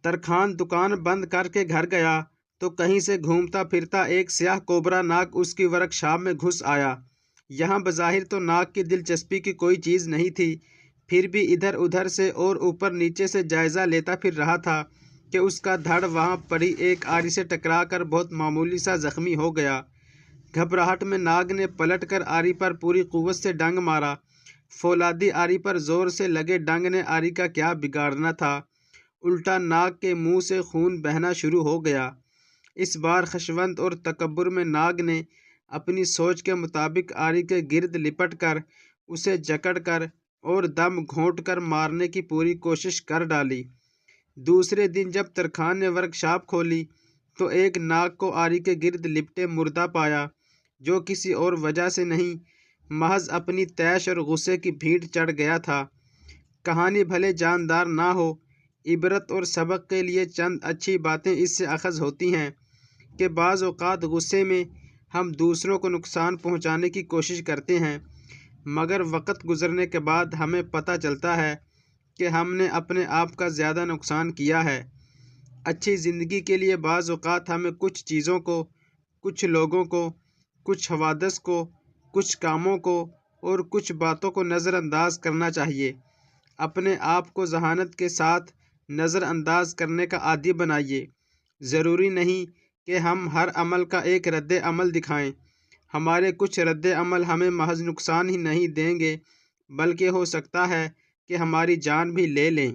ترکھان دکان بند کر کے گھر گیا تو کہیں سے گھومتا پھرتا ایک سیاہ کوبرا ناگ اس کی ورک شاپ میں گھس آیا۔ یہاں بظاہر تو ناگ کی دلچسپی کی کوئی چیز نہیں تھی، پھر بھی ادھر ادھر سے اور اوپر نیچے سے جائزہ لیتا پھر رہا تھا کہ اس کا دھڑ وہاں پڑی ایک آری سے ٹکرا کر بہت معمولی سا زخمی ہو گیا۔ گھبراہٹ میں ناگ نے پلٹ کر آری پر پوری قوت سے ڈنگ مارا۔ فولادی آری پر زور سے لگے ڈنگ نے آری کا کیا بگاڑنا تھا، الٹا ناگ کے منہ سے خون بہنا شروع ہو گیا۔ اس بار خشونت اور تکبر میں ناگ نے اپنی سوچ کے مطابق آری کے گرد لپٹ کر اسے جکڑ کر اور دم گھونٹ کر مارنے کی پوری کوشش کر ڈالی۔ دوسرے دن جب ترکھان نے ورک شاپ کھولی تو ایک ناگ کو آری کے گرد لپٹے مردہ پایا، جو کسی اور وجہ سے نہیں، محض اپنی طیش اور غصے کی بھیڑ چڑھ گیا تھا۔ کہانی بھلے جاندار نہ ہو، عبرت اور سبق کے لیے چند اچھی باتیں اس سے اخذ ہوتی ہیں کہ بعض اوقات غصے میں ہم دوسروں کو نقصان پہنچانے کی کوشش کرتے ہیں، مگر وقت گزرنے کے بعد ہمیں پتہ چلتا ہے کہ ہم نے اپنے آپ کا زیادہ نقصان کیا ہے۔ اچھی زندگی کے لیے بعض اوقات ہمیں کچھ چیزوں کو، کچھ لوگوں کو، کچھ حوادث کو، کچھ کاموں کو اور کچھ باتوں کو نظر انداز کرنا چاہیے۔ اپنے آپ کو ذہانت کے ساتھ نظر انداز کرنے کا عادی بنائیے۔ ضروری نہیں کہ ہم ہر عمل کا ایک رد عمل دکھائیں۔ ہمارے کچھ رد عمل ہمیں محض نقصان ہی نہیں دیں گے بلکہ ہو سکتا ہے کہ ہماری جان بھی لے لیں۔